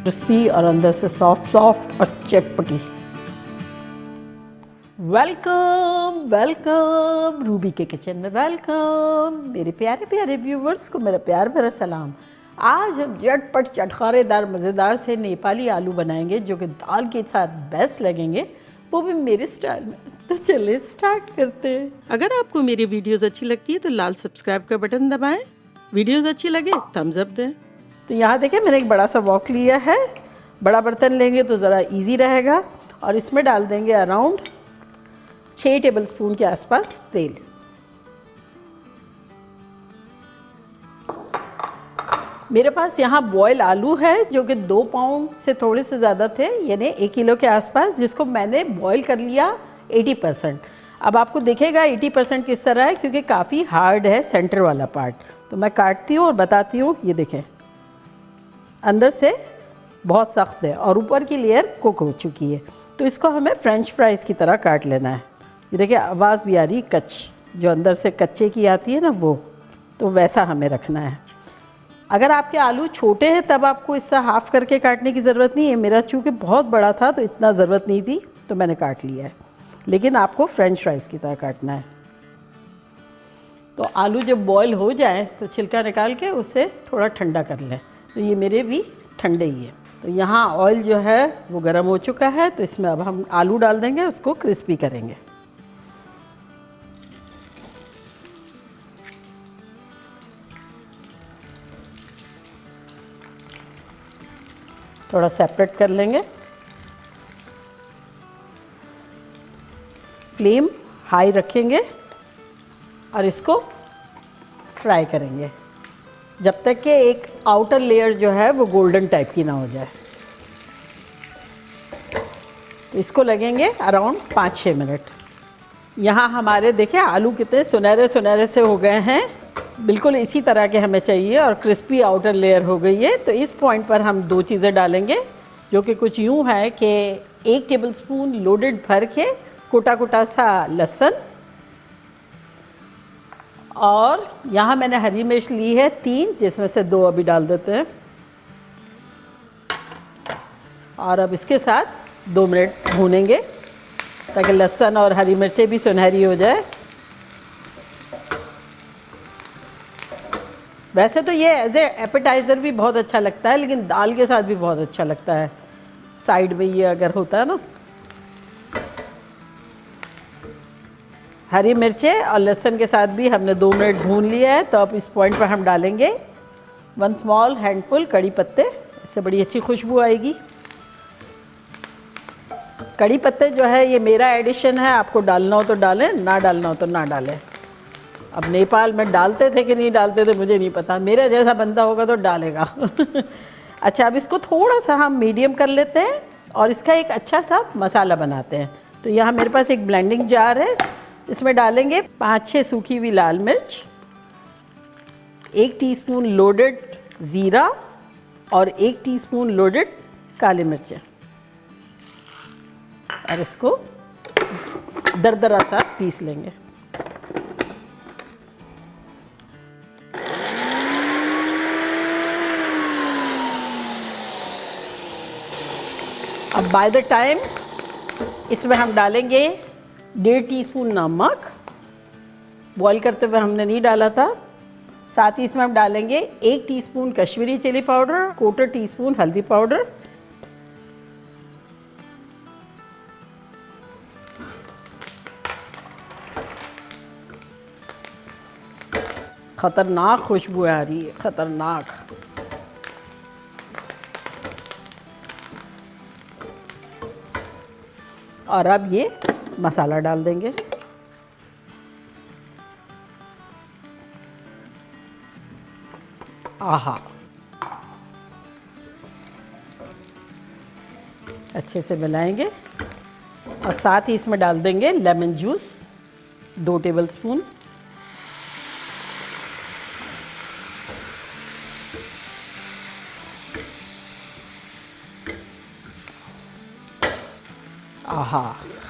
Crispy और अंदर से सॉफ्ट सॉफ्ट और चटपटी। वेलकम वेलकम रूबी के किचन में वेलकम। मेरे प्यारे प्यारे व्यूवर्स को मेरा प्यार भरा सलाम। आज हम झटपट चटखारेदार मज़ेदार से नेपाली आलू बनाएंगे जो कि दाल के साथ बेस्ट लगेंगे, वो भी मेरे स्टाइल में। तो चलिए स्टार्ट करते हैं। अगर आपको मेरी वीडियोस अच्छी लगती है तो लाल सब्सक्राइब का बटन दबाएं, वीडियोस अच्छी लगे थम्स अप दें। तो यहाँ देखें मैंने एक बड़ा सा वॉक लिया है। बड़ा बर्तन लेंगे तो ज़रा इजी रहेगा और इसमें डाल देंगे अराउंड 6 टेबलस्पून के आसपास तेल। मेरे पास यहाँ बॉयल आलू है जो कि 2 पाउंड से थोड़े से ज़्यादा थे, यानी 1 किलो के आसपास, जिसको मैंने बॉयल कर लिया 80%। अब आपको दिखेगा 80% किस तरह है, क्योंकि काफ़ी हार्ड है सेंटर वाला पार्ट। तो मैं काटती हूँ और बताती हूँ। ये देखें अंदर से बहुत सख्त है और ऊपर की लेयर कुक हो चुकी है। तो इसको हमें फ्रेंच फ्राइज़ की तरह काट लेना है। ये देखिए आवाज़ भी आ रही कच, जो अंदर से कच्चे की आती है ना, वो तो वैसा हमें रखना है। अगर आपके आलू छोटे हैं तब आपको इससे हाफ़ करके काटने की ज़रूरत नहीं है। मेरा चूँकि बहुत बड़ा था तो इतना ज़रूरत नहीं थी, तो मैंने काट लिया है। लेकिन आपको फ्रेंच फ्राइज़ की तरह काटना है। तो आलू जब बॉयल हो जाए तो छिलका निकाल के उसे थोड़ा ठंडा कर लें। तो ये मेरे भी ठंडे ही है। तो यहाँ ऑयल जो है वो गर्म हो चुका है, तो इसमें अब हम आलू डाल देंगे, उसको क्रिस्पी करेंगे। थोड़ा सेपरेट कर लेंगे। फ्लेम हाई रखेंगे और इसको फ्राई करेंगे जब तक कि एक आउटर लेयर जो है वो गोल्डन टाइप की ना हो जाए। तो इसको लगेंगे अराउंड 5-6 मिनट। यहाँ हमारे देखिए आलू कितने सुनहरे सुनहरे से हो गए हैं, बिल्कुल इसी तरह के हमें चाहिए और क्रिस्पी आउटर लेयर हो गई है। तो इस पॉइंट पर हम 2 चीज़ें डालेंगे जो कि कुछ यूँ है कि 1 टेबलस्पून लोडेड भर के कुटा कुटा सा लहसुन, और यहाँ मैंने हरी मिर्च ली है 3, जिसमें से 2 अभी डाल देते हैं। और अब इसके साथ 2 मिनट भूनेंगे ताकि लहसुन और हरी मिर्चें भी सुनहरी हो जाए। वैसे तो ये एज ए एपेटाइज़र भी बहुत अच्छा लगता है, लेकिन दाल के साथ भी बहुत अच्छा लगता है। साइड में ये अगर होता है ना, हरी मिर्चें और लहसुन के साथ भी हमने 2 मिनट भून लिया है। तो अब इस पॉइंट पर हम डालेंगे 1 स्मॉल हैंडफुल कड़ी पत्ते। इससे बड़ी अच्छी खुशबू आएगी। कड़ी पत्ते जो है ये मेरा एडिशन है, आपको डालना हो तो डालें, ना डालना हो तो ना डालें। अब नेपाल में डालते थे कि नहीं डालते थे मुझे नहीं पता, मेरा जैसा बंदा होगा तो डालेगा। अच्छा, अब इसको थोड़ा सा हम मीडियम कर लेते हैं और इसका एक अच्छा सा मसाला बनाते हैं। तो यहाँ मेरे पास एक ब्लेंडिंग जार है, इसमें डालेंगे 5-6 सूखी हुई लाल मिर्च, 1 टीस्पून लोडेड ज़ीरा और 1 टीस्पून लोडेड काली मिर्चें, और इसको दरदरा सा पीस लेंगे। अब बाय द टाइम इसमें हम डालेंगे 1.5 टीस्पून नमक। बॉईल करते हुए हमने नहीं डाला था। साथ ही इसमें हम डालेंगे 1 teaspoon Kashmiri chilli powder, 1/4 teaspoon हल्दी पाउडर, खतरनाक खुशबू आ रही है, खतरनाक। और अब ये मसाला डाल देंगे। आहा, अच्छे से मिलाएंगे और साथ ही इसमें डाल देंगे लेमन जूस 2 टेबलस्पून। आहा,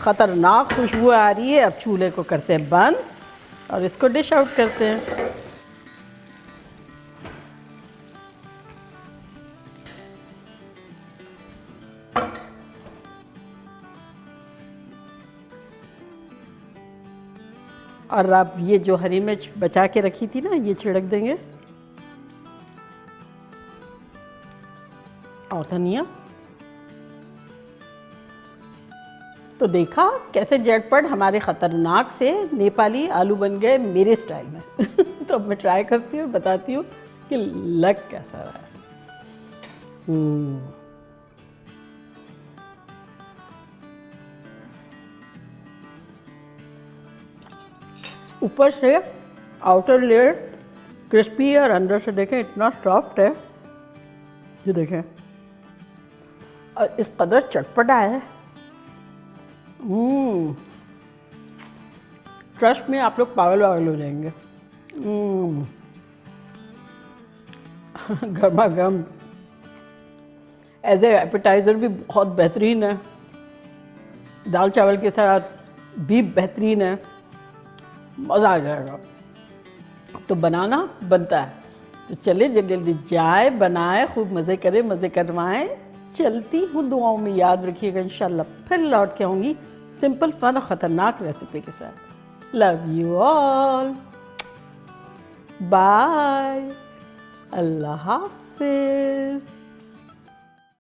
ख़तरनाक खुशबू आ रही है। अब चूल्हे को करते हैं बंद और इसको डिश आउट करते हैं। और आप ये जो हरी मिर्च बचा के रखी थी ना, ये छिड़क देंगे। और धनिया। तो देखा कैसे झटपट हमारे ख़तरनाक से नेपाली आलू बन गए मेरे स्टाइल में। तो अब मैं ट्राई करती हूँ, बताती हूँ कि लग कैसा रहा है। ऊपर से आउटर लेयर क्रिस्पी है और अंदर से देखें इतना सॉफ्ट है, ये देखें, और इस कदर चटपटा है। ट्रस्ट में आप लोग पागल वागल हो जाएंगे। गर्मा गर्म एज ए एपेटाइज़र भी बहुत बेहतरीन है, दाल चावल के साथ भी बेहतरीन है, मज़ा आ जाएगा। तो बनाना बनता है, तो चले जल्दी जल्दी जाए, बनाए, खूब मज़े करें, मज़े करवाएं। चलती हूँ, दुआओं में याद रखिएगा। इंशाल्लाह फिर लौट के आऊँगी सिंपल फन और ख़तरनाक रेसिपी के साथ। लव यू ऑल, बाय, अल्लाह हाफिज़।